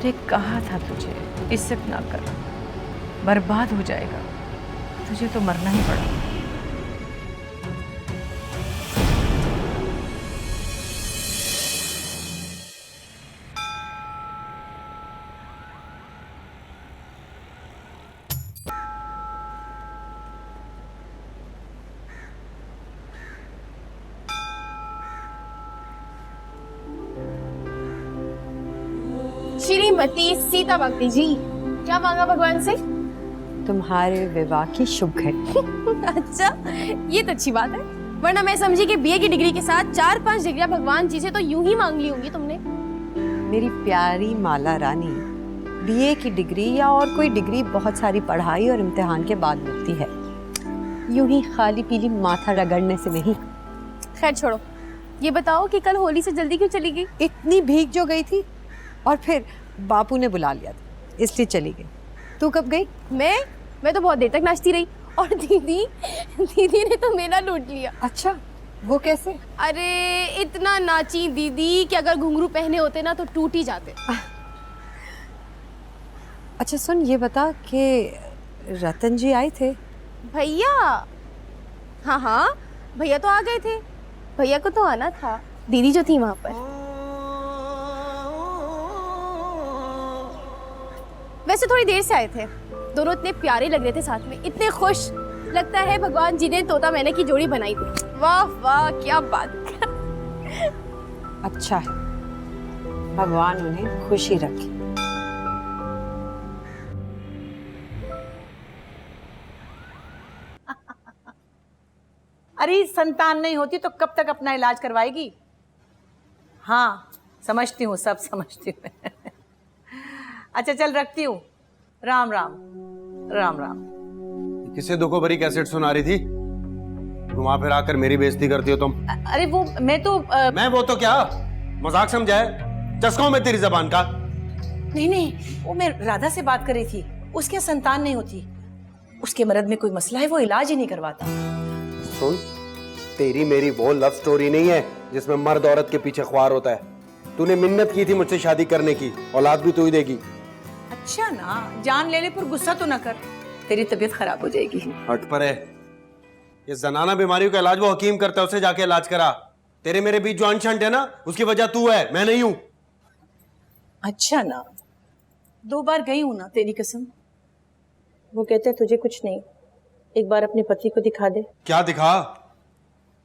मैंने कहा था तुझे इससे ना कर, बर्बाद हो जाएगा। तुझे तो मरना ही पड़ा। श्रीमती सीता भक्ति जी, क्या मांगा भगवान से? तुम्हारे विवाह की शुभ घड़ी। अच्छा, ये तो अच्छी बात है, वरना मैं समझी कि बीए की डिग्री के साथ 4-5 डिग्रियां भगवान जी से तो यूं ही मांग ली होंगी तुमने। मेरी प्यारी माला रानी, बीए की डिग्री या और कोई डिग्री बहुत सारी पढ़ाई और इम्तिहान के बाद मिलती है, यूं ही खाली पीली माथा रगड़ने से नहीं। खैर छोड़ो, ये बताओ कि कल होली से जल्दी क्यों चली गई? इतनी भीग जो गई थी और फिर बापू ने बुला लिया था, इसलिए चली गई। तू कब गई? मैं तो बहुत देर तक नाचती रही, और दीदी ने तो मेरा लूट लिया। अच्छा, वो कैसे? अरे इतना नाची दीदी कि अगर घुंघरू पहने होते ना तो टूट ही जाते। अच्छा सुन, ये बता कि रतन जी आए थे? भैया? हाँ, भैया तो आ गए थे। भैया को तो आना था, दीदी जो थी वहां पर। वैसे थोड़ी देर से आए थे, दोनों इतने प्यारे लग रहे थे साथ में, इतने खुश। लगता है भगवान जी ने तोता मैने की जोड़ी बनाई थी। वाह वाह, क्या बात। अच्छा है, भगवान उन्हें खुशी रखे। अरे संतान नहीं होती तो कब तक अपना इलाज करवाएगी? हाँ समझती हूँ, सब समझती हूँ। अच्छा चल रखती हूँ। राम राम। राम राम। किसे दुखों भरी कैसेट सुना रही थी? तुम वहां फिर आकर मेरी बेइज्जती करती हो तुम। अरे वो मैं तो मैं वो तो क्या मजाक समझा है? चस्का हूं मैं तेरी जबान का? नहीं, वो मैं राधा से बात कर रही थी। उसके संतान नहीं होती, उसके मर्द में कोई मसला है, वो इलाज ही नहीं करवाता। सुन, तेरी मेरी वो लव स्टोरी नहीं है जिसमें मर्द औरत के पीछे ख्वार होता है। तूने मिन्नत की थी मुझसे शादी करने की, औलाद भी तू ही देगी। अच्छा ना, जान लेने पर गुस्सा तो ना कर, तेरी तबीयत खराब हो जाएगी। हट पर है, ये जनाना बीमारियों का इलाज वो हकीम करता है, उसे जाके इलाज करा। तेरे मेरे बीच जो अनशंट है ना, उसकी वजह तू है, मैं नहीं हूं। अच्छा ना, 2 बार गई हूं ना, तेरी कसम। वो कहते तुझे कुछ नहीं, एक बार अपने पति को दिखा दे। क्या दिखा?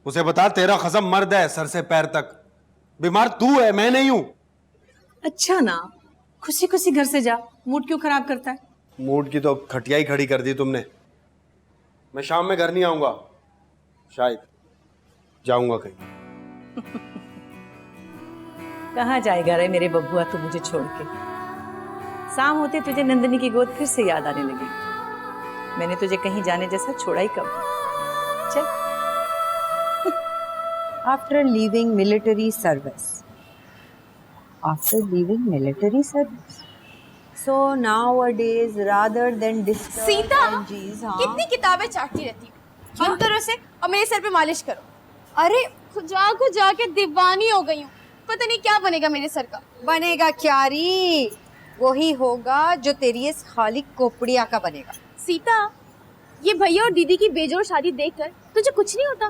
उसे बता तेरा खसम मर्द है सर से पैर तक, बीमार तू है, मैं नहीं हूं। अच्छा ना, खुशी खुशी घर से जा, मूड क्यों खराब करता है? मूड की तो खटिया ही खड़ी कर दी तुमने। मैं शाम में घर नहीं आऊंगा, शायद जाऊंगा कहीं। कहाँ जाएगा रे मेरे बब्बुआ तू मुझे छोड़ के? शाम होते तुझे नंदिनी की गोद फिर से याद आने लगी। मैंने तुझे कहीं जाने जैसा छोड़ा ही कब? चल। After leaving military service. So nowadays, rather than disturb Sita, NGs, हाँ? कितनी किताबें चाटती रहती हो। इन तरह से और मेरे सर पे मालिश करो। अरे खुजा के दीवानी हो गई हूँ, पता नहीं क्या बनेगा मेरे सर का। बनेगा क्या री? वही होगा जो तेरी इस खाली कोपड़िया का बनेगा। सीता, ये भैया और दीदी की बेजोड़ शादी देखकर तुझे कुछ नहीं होता?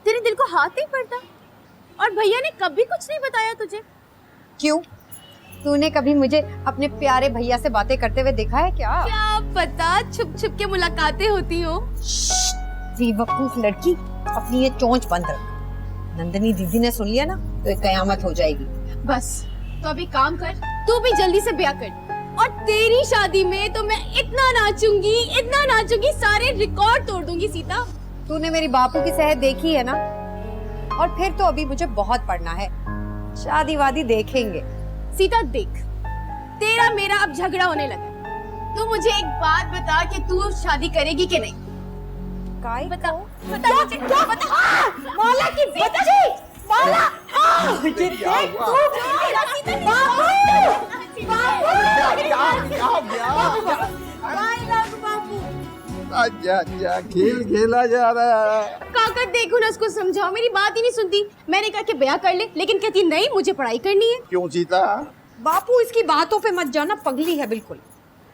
तेरे दिल को हाथ नहीं पड़ता? और भैया ने कभी कुछ नहीं बताया तुझे? क्यों? तूने कभी मुझे अपने प्यारे भैया से बातें करते हुए देखा है क्या? क्या पता, छुप छुप के मुलाकातें होती हो। बेवकूफ लड़की, अपनी ये चोंच बंद रख। नंदिनी दीदी ने सुन लिया ना तो एक कयामत हो जाएगी। बस तो अभी काम कर, तू भी जल्दी से ब्याह कर, और तेरी शादी में तो मैं इतना नाचूंगी, सारे रिकॉर्ड तोड़ दूंगी। सीता, तूने मेरी बापू की सेहत देखी है ना, और फिर तो अभी मुझे बहुत पढ़ना है, शादी वादी देखेंगे। सीता देख, तेरा मेरा अब झगड़ा होने लगा। तू मुझे एक बात बता कि तू शादी करेगी कि नहीं? बता मुझे, क्या बता? मौला की बच्ची, मौला, क्या खेल खेला जा रहा है? काका देखो ना, उसको समझाओ, मेरी बात ही नहीं सुनती। मैंने कहा कि ब्याह कर ले, लेकिन कहती नहीं मुझे पढ़ाई करनी है। क्यों सीता, बापू इसकी बातों पे मत जाना, पगली है बिल्कुल।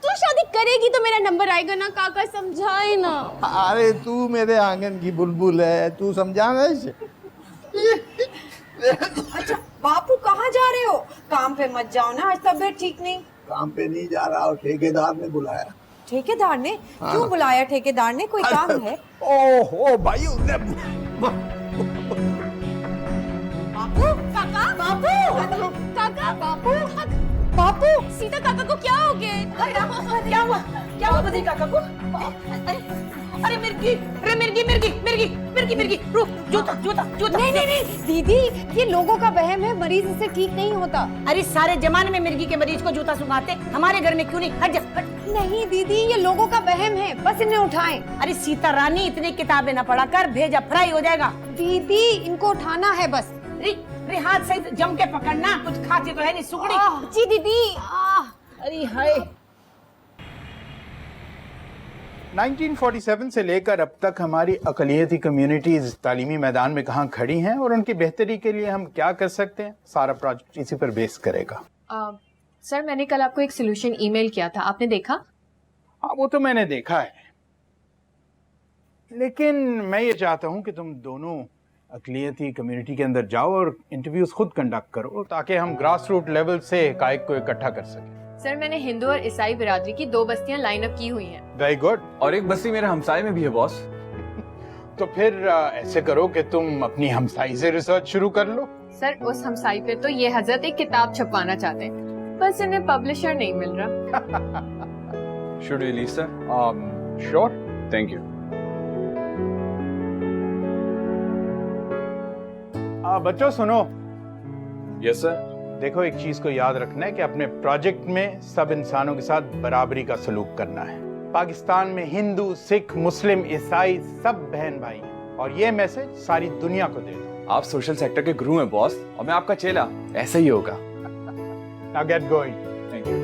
तू शादी करेगी तो मेरा नंबर आएगा ना काका, समझाए ना। अरे तू मेरे आंगन की बुलबुल है, तू समझाना इसे। अच्छा बापू कहाँ जा रहे हो? काम पे मत जाओ ना, आज तबीयत ठीक नहीं। काम पे नहीं जा रहा और ठेकेदार ने बुलाया। ठेकेदार ने? क्यों बुलाया ठेकेदार ने? कोई काम है? ओहो भाई उसने बापू काका, बापू काका, बापू बापू सीता काका को क्या हो गया? क्या हुआ? क्या हुआ बद्री काका को? अरे मिर्गी, अरे मिर्गी मिर्गी मिर्गी मिर्गी मिर्गी, रुक, जूता जूता जूता। नहीं नहीं नहीं दीदी, ये लोगों का वहम है, मरीज इससे ठीक नहीं होता। अरे सारे जमाने में मिर्गी के मरीज को जूता सुंघाते, हमारे घर में क्यों नहीं? हट जा, हट। नहीं दीदी, ये लोगों का वहम है, बस इन्हें उठाएं। अरे सीता रानी, इतनी किताबें ना पढ़ा कर, भेजा फ्राई हो जाएगा। दीदी इनको उठाना है बस। अरे हाथ से जम के पकड़ना, कुछ खाती तो है नहीं सुगड़ी। जी दीदी। अरे हाय। 1947 से लेकर अब तक हमारी अक़लियती कम्युनिटीज तालीमी मैदान में कहाँ खड़ी हैं और उनकी बेहतरी के लिए हम क्या कर सकते हैं, सारा प्रोजेक्ट इसी पर बेस करेगा। सर मैंने कल आपको एक सोल्यूशन ईमेल किया था, आपने देखा? हाँ वो तो मैंने देखा है, लेकिन मैं ये चाहता हूँ कि तुम दोनों अक़लियती कम्युनिटी के अंदर जाओ और इंटरव्यूज खुद कंडक्ट करो, ताकि हम ग्रास रूट लेवल से हक़ाइक़ को इकट्ठा कर सकें। सर मैंने हिंदू और ईसाई बिरादरी की 2 बस्तियां लाइन अप की हुई हैं। Very good. और एक बस्ती मेरे हमसाए में भी है बॉस। तो फिर ऐसे करो कि तुम अपनी हमसाई से रिसर्च शुरू कर लो। सर उस हमसाई पे तो ये हजरत एक किताब छपवाना चाहते हैं, बस इन्हें पब्लिशर नहीं मिल रहा। Should we leave sir? Sure, thank you. बच्चों सुनो। Yes sir. देखो एक चीज को याद रखना है कि अपने प्रोजेक्ट में सब इंसानों के साथ बराबरी का सलूक करना है। पाकिस्तान में हिंदू, सिख, मुस्लिम, ईसाई सब बहन भाई हैं और ये मैसेज सारी दुनिया को दे दो। आप सोशल सेक्टर के गुरु हैं बॉस, और मैं आपका चेला, ऐसा ही होगा। Now get going. Thank you.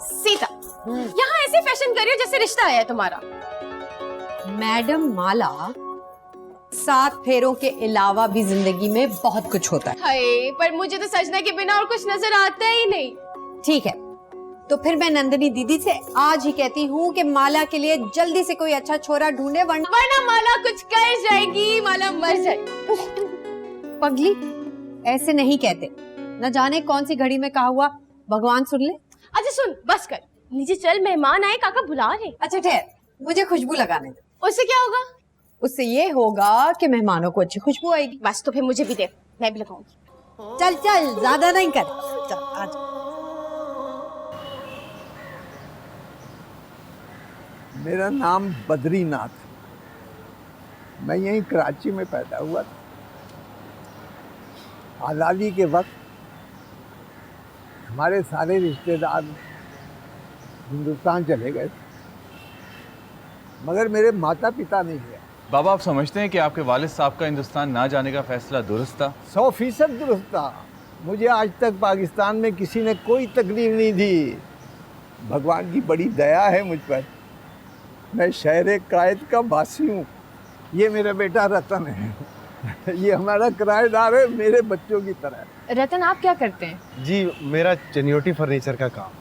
Sita, यहाँ ऐसे फैशन कर रही हो जैसे रिश्ता आया है तुम्हारा। मैडम माला, 7 फेरों के अलावा भी जिंदगी में बहुत कुछ होता है। हाय, पर मुझे तो सजना के बिना और कुछ नजर आता ही नहीं। ठीक है, तो फिर मैं नंदिनी दीदी से आज ही कहती हूँ कि माला के लिए जल्दी से कोई अच्छा छोरा ढूंढे, वरना माला कुछ कर जाएगी, माला मर जाएगी। पगली ऐसे नहीं कहते, न जाने कौन सी घड़ी में कहा हुआ भगवान सुन ले। अच्छा सुन, बस कर, नीचे चल, मेहमान आए, काका बुला रहे। अच्छा ठहर, मुझे खुशबू लगाने दे। उससे क्या होगा? उससे ये होगा कि मेहमानों को अच्छी खुशबू आएगी। बस तो फिर मुझे भी दे, मैं भी लगाऊंगी। चल चल, ज्यादा नहीं कर, चल आज। मेरा नाम बद्रीनाथ, मैं यहीं कराची में पैदा हुआ था। आज़ादी के वक्त हमारे सारे रिश्तेदार हिंदुस्तान चले गए, मगर मेरे माता पिता नहीं गए। बाबा आप समझते हैं कि आपके वालिद साहब का हिंदुस्तान ना जाने का फैसला दुरुस्त था? 100% दुरुस्त था। मुझे आज तक पाकिस्तान में किसी ने कोई तकलीफ नहीं दी। भगवान की बड़ी दया है मुझ पर। मैं शहर कायद का वासी हूँ। ये मेरा बेटा रतन है, ये हमारा किराएदार है, मेरे बच्चों की तरह। रतन आप क्या करते हैं? जी मेरा चनियोटी फर्नीचर का काम,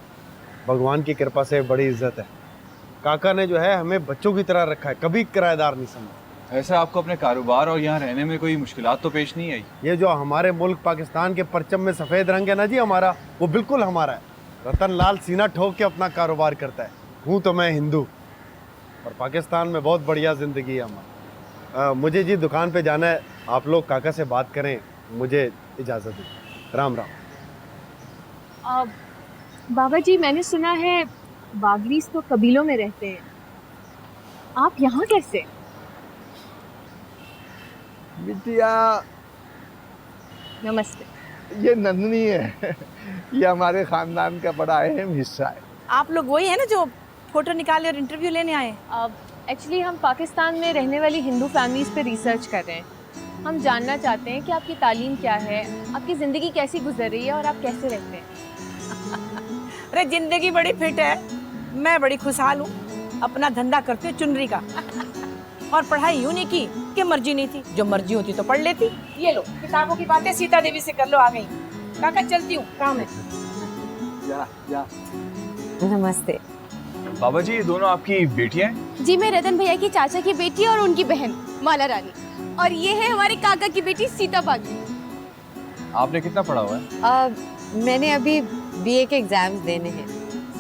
भगवान की कृपा से बड़ी इज्जत है। काका ने जो है हमें बच्चों की तरह रखा है, कभी किराएदार नहीं समझा। ऐसा आपको अपने कारोबार और यहाँ रहने में कोई मुश्किलात तो पेश नहीं आई? ये जो हमारे मुल्क पाकिस्तान के परचम में सफ़ेद रंग है ना जी हमारा, वो बिल्कुल हमारा है। रतन लाल सीना ठोक के अपना कारोबार करता है। हूँ तो मैं हिंदू और पाकिस्तान में बहुत बढ़िया ज़िंदगी है हमारी। मुझे जी दुकान पे जाना है, आप लोग काका से बात करें, मुझे इजाज़त दें। राम राम। बाबा जी मैंने सुना है बागलीस तो कबीलों में रहते हैं, आप यहाँ कैसे? बिटिया नमस्ते। ये नंदनी है, ये हमारे खानदान का बड़ा अहम हिस्सा है। आप लोग वही है ना जो फोटो निकाले और इंटरव्यू लेने आए? एक्चुअली हम पाकिस्तान में रहने वाली हिंदू फैमिलीज पे रिसर्च कर रहे हैं। हम जानना चाहते हैं कि आपकी तालीम क्या है, आपकी ज़िंदगी कैसी गुजर रही है और आप कैसे रहते हैं। अरे जिंदगी बड़ी फिट है, मैं बड़ी खुशहाल हूँ। अपना धंधा करती हूँ चुनरी का। और पढ़ाई यूं नहीं की कि मर्जी नहीं थी, जो मर्जी होती तो पढ़ लेती। ये लो किताबों की बातें सीता देवी से कर लो, आ गई। काका चलती हूँ, काम है। जा जा। नमस्ते। बाबा जी, ये दोनों आपकी बेटियां हैं? जी, मैं रतन भैया की चाचा की बेटी और उनकी बहन माला रानी, और ये है हमारे काका की बेटी सीता भागी। आपने कितना पढ़ा हुआ है? मैंने अभी बीए के एग्जाम्स देने हैं।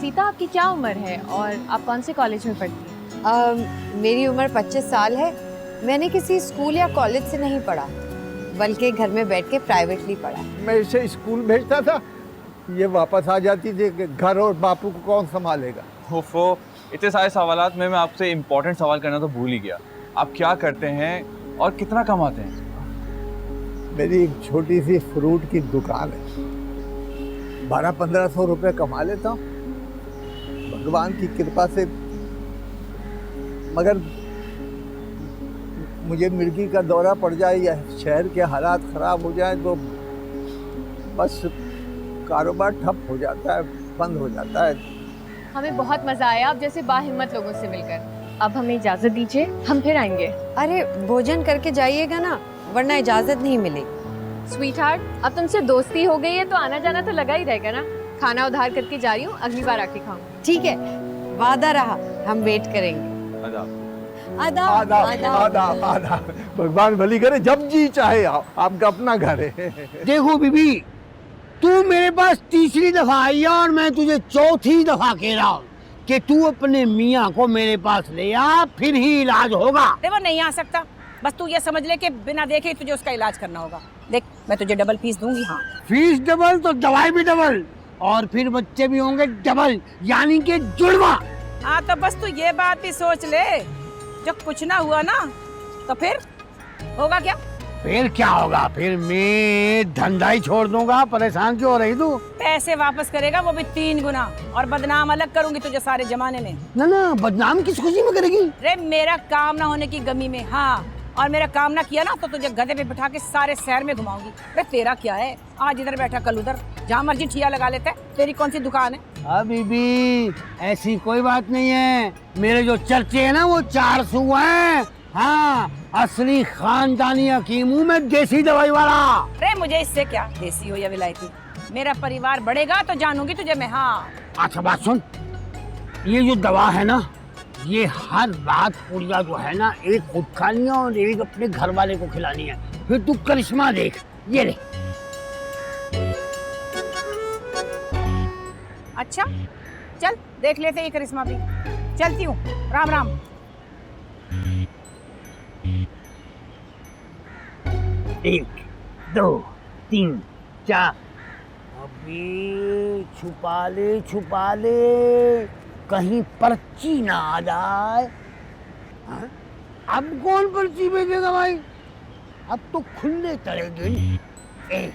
सीता, आपकी क्या उम्र है और आप कौन से कॉलेज में पढ़ती हैं? मेरी उम्र 25 साल है। मैंने किसी स्कूल या कॉलेज से नहीं पढ़ा, बल्कि घर में बैठ के प्राइवेटली पढ़ा। मैं इसे स्कूल भेजता था, ये वापस आ जाती थी कि घर और बापू को कौन संभालेगा। ओफो, इतने सारे सवालात में मैं आपसे इम्पोर्टेंट सवाल करना तो भूल ही गया। आप क्या करते हैं और कितना कमाते हैं? मेरी एक छोटी सी फ्रूट की दुकान है, 1200-1500 रुपये कमा लेता हूँ भगवान की कृपा से। मगर मुझे मिर्गी का दौरा पड़ जाए या शहर के हालात ख़राब हो जाए तो बस कारोबार ठप हो जाता है, बंद हो जाता है। हमें बहुत मजा आया आप जैसे बाहिम्मत लोगों से मिलकर। अब हमें इजाजत दीजिए, हम फिर आएंगे। अरे भोजन करके जाइएगा ना, वरना इजाजत नहीं मिलेगी। स्वीटहार्ट, अब तुमसे दोस्ती हो गई है तो आना जाना तो लगा ही रहेगा ना। खाना उधार करके जा रही हूँ, अगली बार आके खाऊंगी। ठीक है, वादा रहा, हम वेट करेंगे। आदाब। आदाब आदाब आदाब। भगवान भली करे, जब जी चाहे आओ, आपका अपना घर है। देखो बीबी, तू मेरे पास तीसरी दफा आई है और मैं तुझे चौथी दफा कह रहा हूँ कि तू अपने मियाँ को मेरे पास ले आ, फिर ही इलाज होगा। वो नहीं आ सकता, बस तू ये समझ ले कि बिना देखे ही तुझे उसका इलाज करना होगा। देख, मैं तुझे डबल फीस दूंगी। हाँ, फीस डबल तो दवाई भी डबल, और फिर बच्चे भी होंगे डबल, यानी कि जुड़वा। हाँ तो बस तू ये बात भी सोच ले, जब कुछ ना हुआ ना तो फिर होगा क्या? फिर क्या होगा? फिर मैं धंधा ही छोड़ दूंगा। परेशान क्यों हो रही तू? पैसे वापस करेगा, वो भी 3 गुना, और बदनाम अलग करूंगी तुझे सारे जमाने में। ना ना, बदनाम किस खुशी में करेगी? रे, मेरा काम ना होने की गमी में। हाँ, और मेरा काम ना किया ना तो तुझे गधे पे बिठा के सारे शहर में घुमाऊंगी। रे, तेरा क्या है, आज इधर बैठा कल उधर, जहाँ मर्जी ठिया लगा लेता है। तेरी कौन सी दुकान है? हाँ बीबी, ऐसी कोई बात नहीं है। मेरे जो चर्चे है ना वो 400 हैं। हाँ, असली खानदानी हकीम हूँ मैं, देसी दवाई वाला। रे, मुझे इससे क्या, देसी हो या विलायती, मेरा परिवार बढ़ेगा तो जानूंगी तुझे मैं। हाँ, अच्छा बात सुन, ये जो दवा है ना, ये हर रात पुड़िया जो है ना, एक खुद खानी है और एक अपने घर वाले को खिलानी है। फिर तू करिश्मा देख, ये ले। अच्छा चल देख लेते ये करिश्मा भी। चलती हूँ, राम राम। एक, दो, तीन, चार। अबे छुपा ले, कहीं पर्ची ना आ जाए। हाँ? अब कौन पर्ची भेजेगा भाई? अब तो खुले तड़े गिन। 1,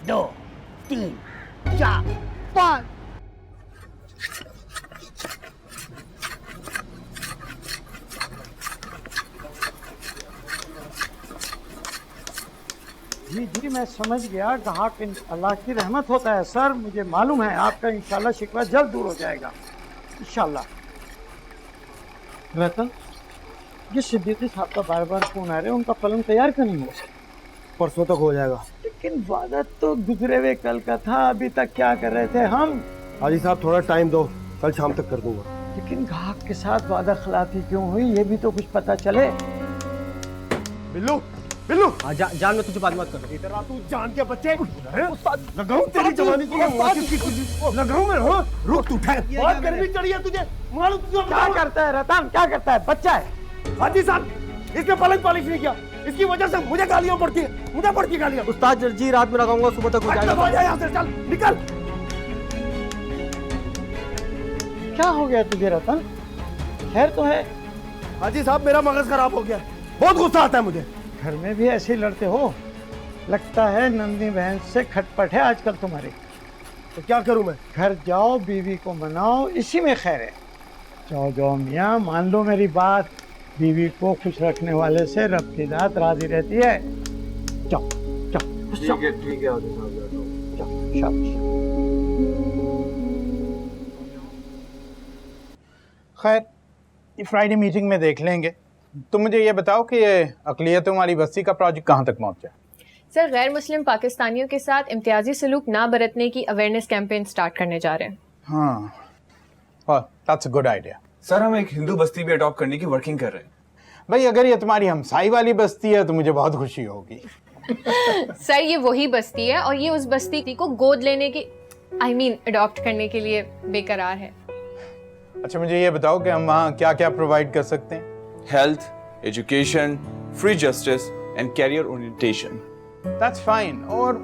2, 3, 4, 5। जी जी, मैं समझ गया। ग्राहक अल्लाह की रहमत होता है सर, मुझे मालूम है। आपका इंशाल्लाह शिकवा जल्द दूर हो जाएगा, इंशाल्लाह। रतन, ये सिद्दीकी साहब का बार बार फोन आ रहे हैं, उनका पलंग तैयार क्यों नहीं हुआ? परसों तक हो जाएगा। लेकिन वादा तो गुजरे हुए कल का था, अभी तक क्या कर रहे थे हम? हाजी साहब थोड़ा टाइम दो, कल शाम तक कर दूंगा। लेकिन ग्राहक के साथ वादा खिलाफी क्यों हुई, ये भी तो कुछ पता चले। बिल्लू, बिल्लू, जान में तुझे बात मत कर। इधर आ, तू जान के बच्चे लगाऊं तेरी जवानी को, लगाऊं मैं। हाँ, रुक, तू ठहर। बहुत गर्मी चढ़ी है तुझे, मालूम तुझे? क्या करता है रतन, क्या करता है? बच्चा है। हाजी साहब, इसने पलंग पॉलिश नहीं किया, इसकी वजह से मुझे गालियां पड़ती है, मुझे पड़ती है गालियां। उस्ताद जी, रात में लगाऊंगा, सुबह तक हो जाएगा। यहाँ से चल, निकल। क्या हो गया तुझे रतन? खैर तो है? हाजी साहब, मेरा मगज खराब हो गया, बहुत गुस्सा आता है मुझे। घर में भी ऐसे ही लड़ते हो? लगता है नंदी बहन से खटपट है आजकल तुम्हारी। तो क्या करूं मैं? घर जाओ, बीवी को मनाओ, इसी में खैर है। जाओ जाओ मियाँ, मान लो मेरी बात। बीवी को खुश रखने वाले से रब की दात राजी रहती है। जाओ जाओ, ठीक है जाओ, शाबाश। खैर ये फ्राइडे मीटिंग में देख लेंगे। तुम मुझे ये बताओ कि ये अक़लियतों वाली बस्ती का प्रोजेक्ट कहाँ तक पहुँचा? सर गैर मुस्लिम पाकिस्तानियों के साथ इम्तियाजी सलूक ना बरतने की अवेयरनेस कैंपेन स्टार्ट करने जा रहे हैं। हाँ, that's a good idea. Sir हम एक हिंदू बस्ती भी अडॉप्ट करने की वर्किंग कर रहे हैं। भाई अगर ये तुम्हारी हमसाई वाली बस्ती है तो मुझे बहुत खुशी होगी। सर ये वही बस्ती है और ये उस बस्ती को गोद लेने की अडॉप्ट करने के लिए बेकरार है। अच्छा मुझे ये बताओ कि हम वहाँ क्या क्या प्रोवाइड कर सकते हैं? Health, education, free justice and career orientation. That's fine. और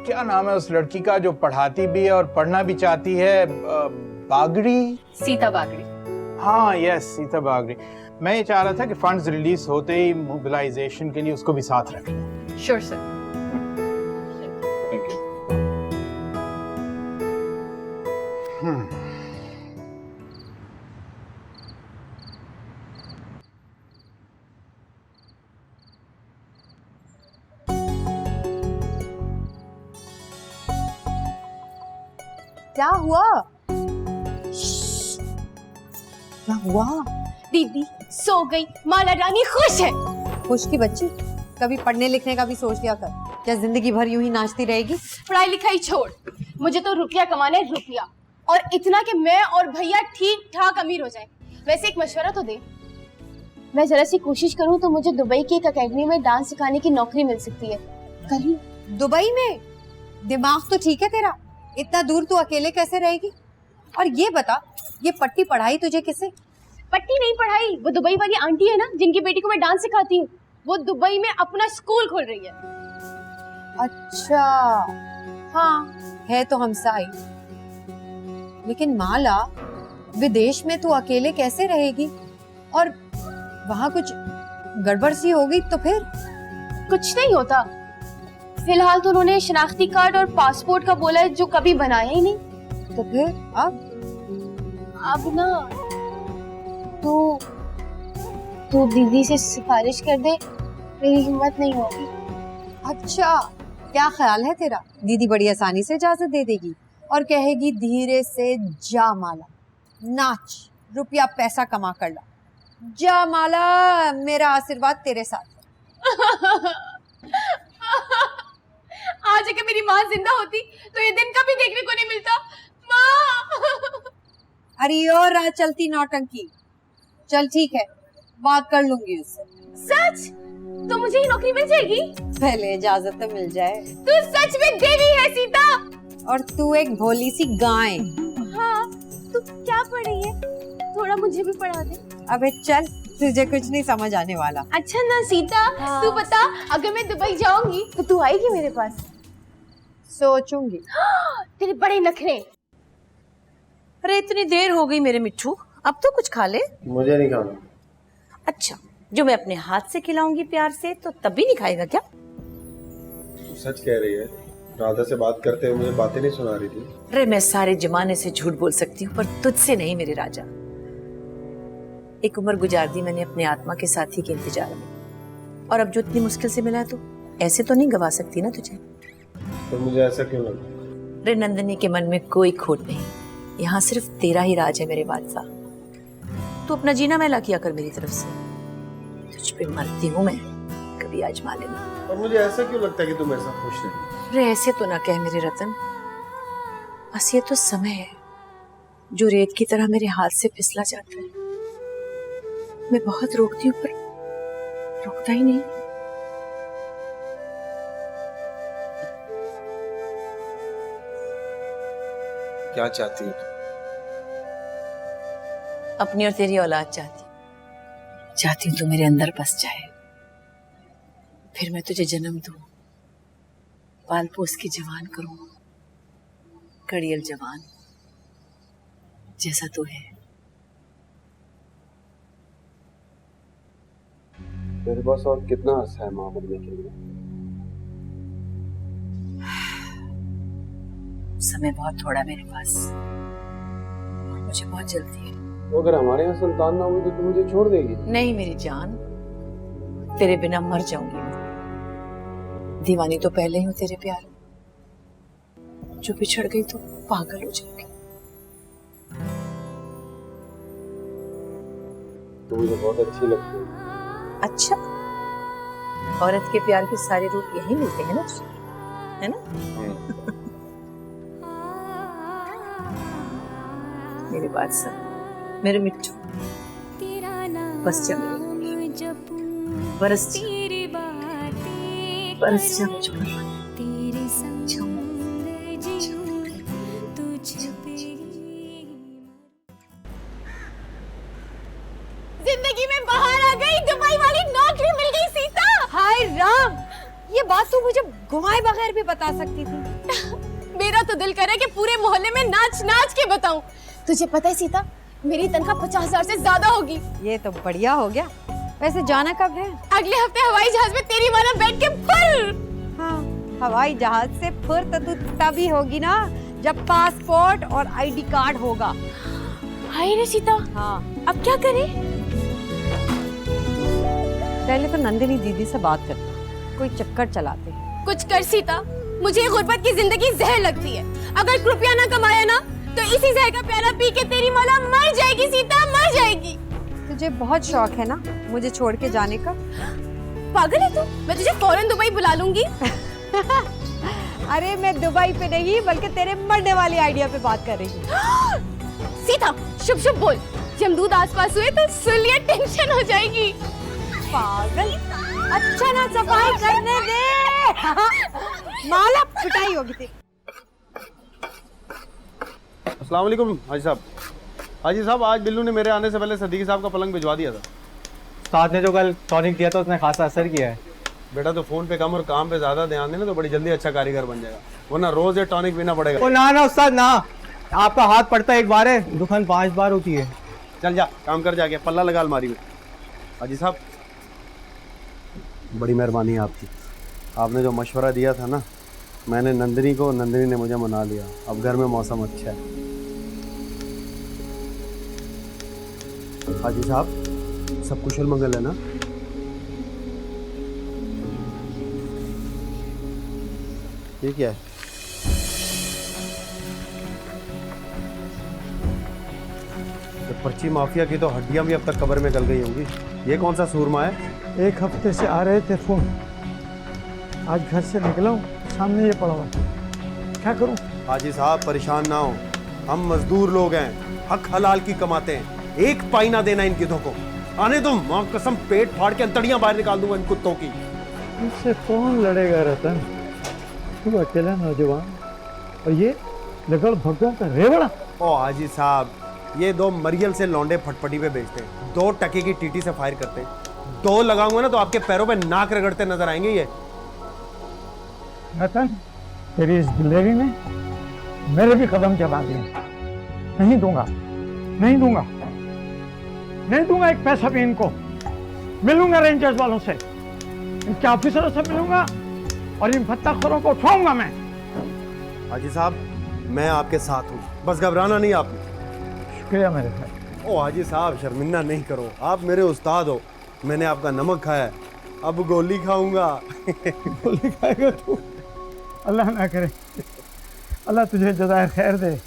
क्या नाम है उस लड़की का जो पढ़ाती भी है और पढ़ना भी चाहती है? बागड़ी? सीता बागड़ी। हाँ यस, सीता बागड़ी। मैं ये चाह रहा था कि फंड्स रिलीज होते ही मोबिलाइजेशन के लिए उसको भी साथ रख लें। Sure sir. Thank you. क्या हुआ? क्या हुआ? दीदी सो गई, माला रानी खुश है। खुश की बच्ची, कभी पढ़ने लिखने का भी सोच लिया कर। क्या जिंदगी भर यूं ही नाचती रहेगी? पढ़ाई लिखाई छोड़, मुझे तो रुपया कमाना है, रुपया। और इतना कि मैं और भैया ठीक ठाक अमीर हो जाए। वैसे एक मशवरा तो दे, मैं जरा सी कोशिश करूं तो मुझे दुबई की एक अकेडमी में डांस सिखाने की नौकरी मिल सकती है। कहीं दुबई में? दिमाग तो ठीक है तेरा, इतना दूर तू अकेले कैसे रहेगी? और ये बता, ये पट्टी पढ़ाई तुझे किसे? पट्टी नहीं पढ़ाई, वो दुबई वाली आंटी है ना जिनकी बेटी को मैं डांस सिखाती हूँ, वो दुबई में अपना स्कूल खोल रही है। अच्छा हाँ, है तो हमसाई। लेकिन माला, विदेश में तू अकेले कैसे रहेगी? और वहाँ कुछ गड़बड़ सी होगी तो फिर? कुछ नहीं होता, फिलहाल तो उन्होंने शनाख्ती कार्ड और पासपोर्ट का बोला है जो कभी बनाया ही नहीं। तो फिर अब ना तू दीदी से सिफारिश कर दे, मेरी हिम्मत नहीं होगी। अच्छा, क्या ख्याल है तेरा? दीदी बड़ी आसानी से इजाजत दे देगी और कहेगी धीरे से जा माला, नाच, रुपया पैसा कमा कर ला। जा माला, मेरा आशीर्वाद तेरे साथ। आज अगर मेरी माँ जिंदा होती तो ये दिन कभी देखने को नहीं मिलता। माँ! अरे और रात चलती नौटंकी। चल ठीक है, बात कर लूंगी उससे। सच? तो मुझे ही नौकरी मिल जाएगी? पहले इजाजत तो मिल जाए। तू सच में देवी है सीता। और तू एक भोली सी गाय। हाँ, तू क्या पढ़ रही है? थोड़ा मुझे भी पढ़ा दे। अबे चल, तुझे कुछ नहीं समझ आने वाला। अच्छा ना सीता, तू बता, अगर मैं दुबई जाऊंगी तो तू आएगी मेरे पास? सोचूंगी। तेरे बड़े नखरे। अरे इतनी देर हो गई मेरे मिट्ठू, अब तो कुछ खा ले। मुझे नहीं खाना। अच्छा, जो मैं अपने हाथ से खिलाऊंगी प्यार से तो तब भी नहीं खाएगा क्या? सच कह रही है, राधा से बात करते हुए मुझे बातें नहीं सुना रही थी। अरे मैं सारे जमाने से झूठ बोल सकती हूँ पर तुझसे नहीं मेरे राजा। एक उम्र गुजार दी मैंने अपने आत्मा के साथी के इंतजार में, और अब जो इतनी मुश्किल से मिला है तो ऐसे तो नहीं गवा सकती ना तुझे। तो मुझे ऐसा क्यों लगा? रे नंदिनी के मन में कोई खोट नहीं, यहाँ सिर्फ तेरा ही राज है मेरे बादशाह। तू अपना जीना मैला किया कर मेरी तरफ से, तुझ पे मरती हूँ मैं, कभी आजमा लेना। और मुझे ऐसा क्यों लगता है कि तुम ऐसा खुश नहीं? रे ऐसे तो ना कह मेरे रतन, बस ये तो समय है जो रेत की तरह मेरे हाथ से फिसला जाता है। मैं बहुत रोकती हूँ पर रुकता ही नहीं। क्या चाहती है? अपनी और तेरी औलाद चाहती हूँ तू मेरे अंदर बस जाए, फिर मैं तुझे जन्म दूं, पाल पोस के जवान करूं, कड़ियल जवान जैसा तू है। तेरे पास और कितना अर्सा है मां बनने के लिए? समय बहुत थोड़ा मेरे पास, मुझे बहुत जल्दी है। तो अगर हमारे यहाँ संतान ना हुई तो तू मुझे छोड़ देगी? नहीं मेरी जान, तेरे बिना मर जाऊंगी मैं। दीवानी तो पहले ही हूँ तेरे प्यार में, जो बिछड़ गई तो पागल हो जाऊंगी। तो मुझे बहुत अच्छी लगती है। अच्छा, औरत के प्यार के सारे रूप यही मिलते हैं ना, है ना? मेरी बात सुन मेरे मिट्टू, बस जा बरस बरस जा मुझ पर। जिंदगी में बाहर आ गई, दुबई वाली नौकरी मिल गई सीता। हाय राम, ये बात तू मुझे घुमाए बगैर भी बता सकती थी। मेरा तो दिल करे कि पूरे मोहल्ले में नाच नाच के बताऊं। तुझे पता है सीता, मेरी तनख्वाह 50,000 से ज्यादा होगी। ये तो बढ़िया हो गया। वैसे जाना कब है? अगले हफ्ते हवाई जहाज में तेरी वाला बैठ के फुल। हाँ, हवाई जहाज से फिर तो तू तभी होगी ना जब पासपोर्ट और आईडी कार्ड होगा। हाय रे सीता, हाँ, अब क्या करें? पहले तो नंदिनी दीदी से बात करते, कोई चक्कर चलाते हैं। कुछ कर सीता, मुझे गुर्बत की जिंदगी जहर लगती है। अगर रुपया ना कमाया ना तो इसी जहर का प्याला पी के तेरी मौला मर जाएगी सीता, मर जाएगी। तुझे बहुत शौक है ना मुझे छोड़ के जाने का? पागल है तू? मैं तुझे फौरन दुबई बुला लूंगी। अरे मैं दुबई पे नहीं बल्कि तेरे मरने वाली आइडिया पे बात कर रही हूँ। सीता शुभ शुभ बोल, जमदूद आसपास हुए तो सुलिया टेंशन हो जाएगी। पागल, अच्छा ना सफाई करने दे। माला पिटाई होगी तेरी। अस्सलाम वालेकुम हाजी साहब। हाजी साहब, आज बिल्लू ने मेरे आने से पहले सदीकी साहब का पलंग भिजवा दिया था। उस्ताद ने जो कल टॉनिक दिया था उसने खासा असर किया है। बेटा तो फोन पे कम और काम पे ज्यादा ध्यान देना तो बड़ी जल्दी अच्छा कारीगर बन जाएगा, वरना रोज ये टॉनिक पीना पड़ेगा। ओ ना ना उस्ताद ना, आपका हाथ पड़ता है एक बार है, दुखन 5 बार होती है। चल जा काम कर, जाके पल्ला लगा अलमारी में। हाजी साहब, बड़ी मेहरबानी है आपकी। आपने जो मशवरा दिया था ना, मैंने नंदिनी को, नंदिनी ने मुझे मना लिया। अब घर में मौसम अच्छा है। हाजी साहब, सब कुशल मंगल है ना? ये क्या है? तो पर्ची माफिया की तो हड्डियां भी अब तक कब्र में गल गई होंगी। ये कौन सा सूरमा है? एक हफ्ते से आ रहे थे फोन, आज घर से निकला हूँ, सामने ये पड़ा हुआ, क्या करूँ? हाजी साहब परेशान ना हो, हम मजदूर लोग हैं, हक हलाल की कमाते हैं। एक पाई ना देना इन गिद्धों को। आने दो, मां कसम पेट फाड़ के अंतड़ियां बाहर निकाल दूंगा इन कुत्तों की। इससे कौन लड़ेगा रतन, तू अकेला नौजवान और ये लगड़ भगों का रेवड़ा। ओ हाजी साहब, ये 2 मरियल से लौंडे फटफटी पे बेचते हैं, 2 टके की टीटी से फायर करते हैं। 2 लगाऊंगा ना तो आपके पैरों पे नाक रगड़ते नजर आएंगे ये। रतन, तेरी इस दिलेरी ने मेरे भी कदम चला दिए। नहीं दूंगा, नहीं दूंगा, नहीं दूंगा एक पैसा भी इनको। मिलूंगा रेंजर्स वालों से, इनके ऑफिसरों से मिलूंगा और इन फत्ताखोरों को उठाऊंगा मैं। हाजी साहब, मैं आपके साथ हूँ, बस घबराना नहीं आपने। शुक्रिया मेरे भाई। ओ हाजी साहब, शर्मिंदा नहीं करो, आप मेरे उस्ताद हो। मैंने आपका नमक खाया है, अब गोली खाऊंगा। गोली खाएगा तू? अल्लाह ना करे, अल्लाह तुझे जज़ाए खैर दे।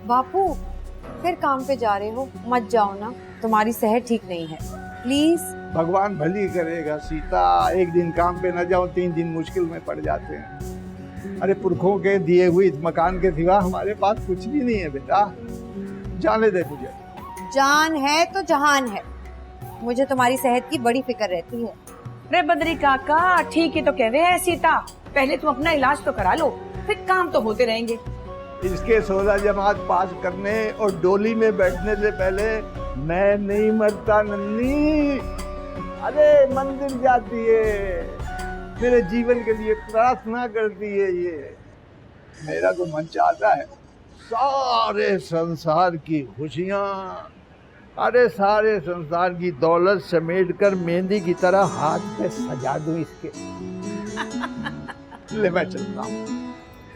बापू, फिर काम पे जा रहे हो, मत जाओ ना, तुम्हारी सेहत ठीक नहीं है, प्लीज। भगवान भली करेगा सीता, एक दिन काम पे न जाओ 3 दिन मुश्किल में पड़ जाते हैं। अरे पुरखों के दिए हुए इस मकान के सिवा हमारे पास कुछ भी नहीं है बेटा, जाने दे मुझे। जान है तो जहान है, मुझे तुम्हारी सेहत की बड़ी फिक्र रहती है। रे बद्री काका, ठीक ही तो कह रहे हैं सीता, पहले तुम अपना इलाज तो करा लो, फिर काम तो होते रहेंगे। इसके 16 जमात पास करने और डोली में बैठने से पहले मैं नहीं मरता नन्नी। अरे मंदिर जाती है, मेरे जीवन के लिए प्रार्थना करती है। ये मेरा तो मन चाहता है सारे संसार की खुशियाँ, अरे सारे संसार की दौलत समेट कर मेहंदी की तरह हाथ पे सजा दूं इसके। ले मैं चलता हूँ।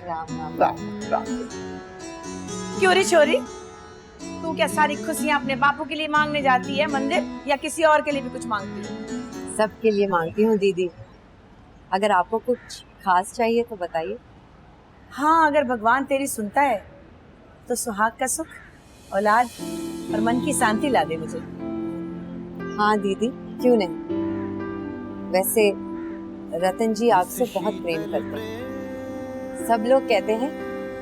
राम राम। राम। क्यों रे छोरी, तू क्या सारी खुशियाँ अपने बापू के लिए मांगने जाती है मंदिर, या किसी और के लिए भी कुछ मांगती है? सबके लिए मांगती हूँ दीदी। अगर आपको कुछ खास चाहिए तो बताइए। हाँ, अगर भगवान तेरी सुनता है तो सुहाग का सुख, औलाद और मन की शांति ला दे मुझे। हाँ दीदी, क्यों नहीं। वैसे रतन जी आपसे बहुत प्रेम करते हैं। सब लोग कहते हैं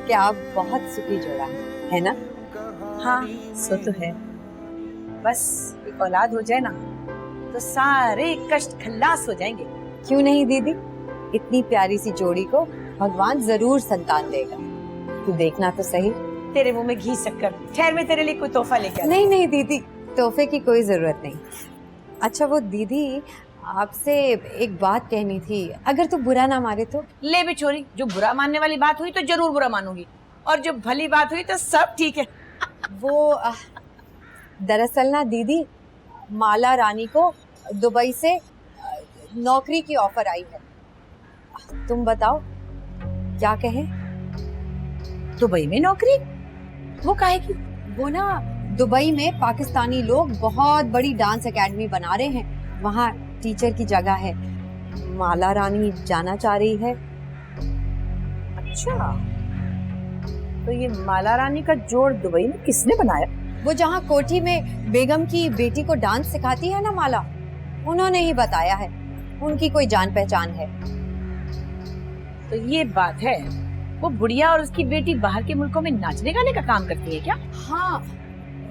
कि आप बहुत सुखी जोड़ा है ना? हाँ, सो तो है। बस एक औलाद हो जाए ना तो सारे कष्ट खल्लास हो जाएंगे। क्यों नहीं दीदी, इतनी प्यारी सी जोड़ी को भगवान जरूर संतान देगा। तू देखना तो सही। तेरे मुंह में घी शक्कर। ठहर, मैं तेरे लिए कोई तोहफा लेके आती। नहीं नहीं दीदी, तोहफे की कोई जरूरत नहीं। अच्छा वो दीदी, आपसे एक बात कहनी थी, अगर तू बुरा ना मारे तो। ले भी छोरी, जो बुरा मानने वाली बात हुई तो जरूर बुरा मानूंगी, और जो भली बात हुई तो सब ठीक है। वो दरअसल ना दीदी, माला रानी को दुबई से नौकरी की ऑफर आई है। तुम बताओ क्या कहें? दुबई में नौकरी? वो काहे की? वो ना दुबई में पाकिस्तानी लोग बहुत बड़ी डांस एकेडमी बना रहे हैं, वहाँ टीचर की जगह है। माला रानी जाना चाह रही है। अच्छा, तो ये माला रानी का जोड़ दुबई में किसने बनाया? वो जहाँ कोठी में बेगम की बेटी को डांस सिखाती है ना माला, उन्होंने ही बताया है। उनकी कोई जान पहचान है। तो ये बात है, वो बुढ़िया और उसकी बेटी बाहर के मुल्कों में नाचने गाने का काम करती है क्या? हाँ,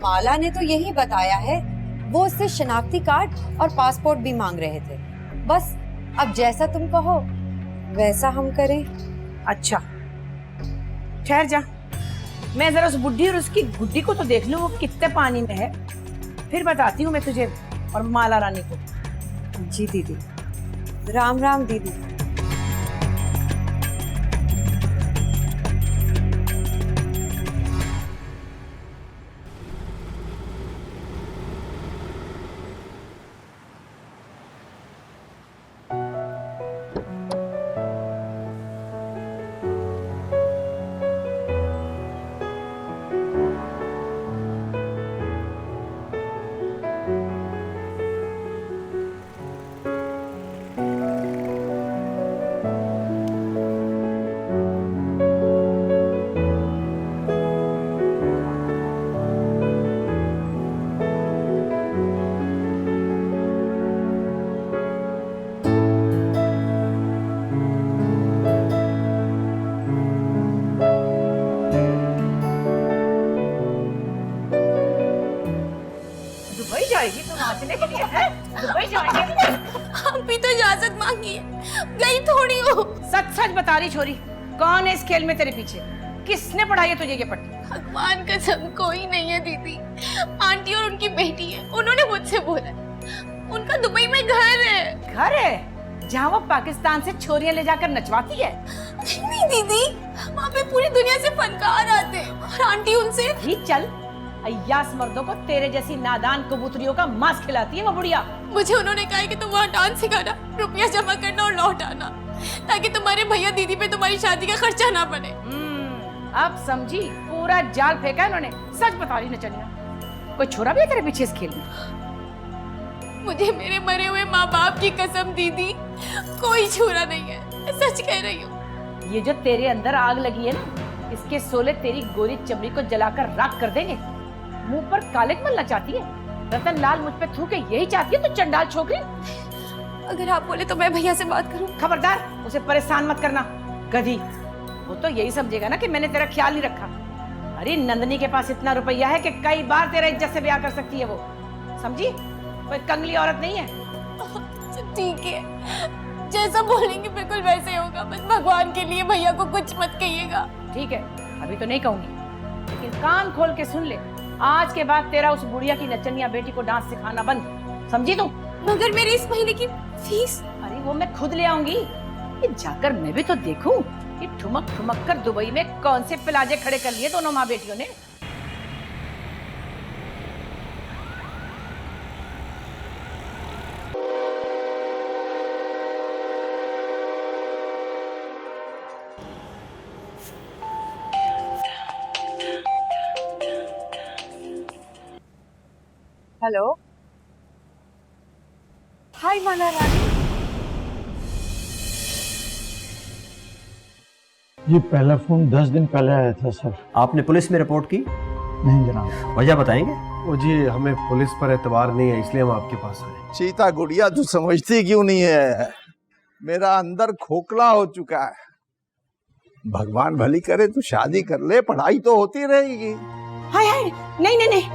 माला ने तो यही बताया है। वो उससे शनाख्ती कार्ड और पासपोर्ट भी मांग रहे थे। बस अब जैसा तुम कहो वैसा हम करें। अच्छा, ठहर जा, मैं जरा उस बुढ़ी और उसकी गुड्डी को तो देख लूं, वो कितने पानी में है, फिर बताती हूँ मैं तुझे और माला रानी को। जी दीदी। राम राम दीदी। जाएगी तो नाचने के लिए है? दुबई जाएंगे? हम भी तो इजाजत मांगी है, गई थोड़ी हो। सच सच बता रही छोरी, कौन है इस खेल में तेरे पीछे? किसने पढ़ाई है तुझे ये पट्टी? भगवान कसम कोई नहीं है दीदी। आंटी और उनकी बेटी है, उन्होंने मुझसे बोला उनका दुबई में घर है। घर है जहाँ वो पाकिस्तान से छोरियां ले जाकर नचवाती है? नहीं दीदी, वहाँ पे पूरी दुनिया से फनकार आते हैं और आंटी उनसे ही चल, अय्यास मर्दों को तेरे जैसी नादान कबूतरियों का मांस खिलाती है वो बुढ़िया। मुझे उन्होंने कहा है कि तुम वहाँ डांस सिखाना, रुपया जमा करना और लौट आना, ताकि तुम्हारे भैया दीदी पे तुम्हारी शादी का खर्चा ना पड़े। अब समझी, पूरा जाल फेंका है उन्होंने। सच बता रही नचनिया, कोई छोरा भी है तेरे पीछे इस खेल में? मुझे मेरे मरे हुए माँ बाप की कसम दीदी, कोई छोरा नहीं है, सच कह रही हूँ। ये जो तेरे अंदर आग लगी है ना, इसके सोले तेरी गोरी चमड़ी को जलाकर राख कर देंगे। मुंह पर कालिक मलना चाहती है? रतन लाल मुझ पे थूके यही चाहती है तो चंडाल छोकरी। अगर आप बोले तो मैं भैया से बात करूं। खबरदार, उसे परेशान मत करना गधी। वो तो यही समझेगा ना कि मैंने तेरा ख्याल नहीं रखा। अरे नंदनी के पास इतना रुपया है कि कई बार तेरा इज्जत से ब्याह कर सकती है वो, समझी? कोई कंगली औरत नहीं है। ठीक है, जैसा बोलेंगे बिल्कुल वैसे होगा, बस भगवान के लिए भैया को कुछ मत कहिएगा। ठीक है, अभी तो नहीं कहूंगी, लेकिन कान खोल के सुन ले, आज के बाद तेरा उस बुढ़िया की नचनिया बेटी को डांस सिखाना बंद, समझी तुम? मगर मेरी इस महीने की फीस? अरे वो मैं खुद ले आऊंगी। ये जाकर मैं भी तो देखूं कि ठुमक ठुमक कर दुबई में कौन से प्लाजे खड़े कर लिए दोनों माँ बेटियों ने। हेलो, हाय माला रानी। ये पहला फोन 10 दिन पहले आया था सर। आपने पुलिस में रिपोर्ट की? नहीं जनाब। वजह बताएंगे? वो जी हमें पुलिस पर एतबार नहीं है, इसलिए हम आपके पास आए। सीता गुड़िया तू समझती क्यों नहीं है? मेरा अंदर खोखला हो चुका है। भगवान भली करे तू शादी कर ले, पढ़ाई तो होती रहेगी। हाय हाय, नहीं नहीं नहीं,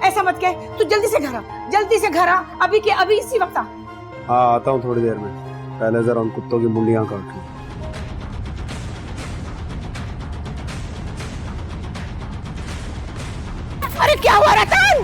ऐसा मत कह। तू जल्दी से घर आ, जल्दी से घर आ, अभी के अभी इसी वक्त आ। हाँ आता हूँ थोड़ी देर में, पहले जरा उन कुत्तों की मुंडियां काट लूं। अरे क्या हुआ रतन?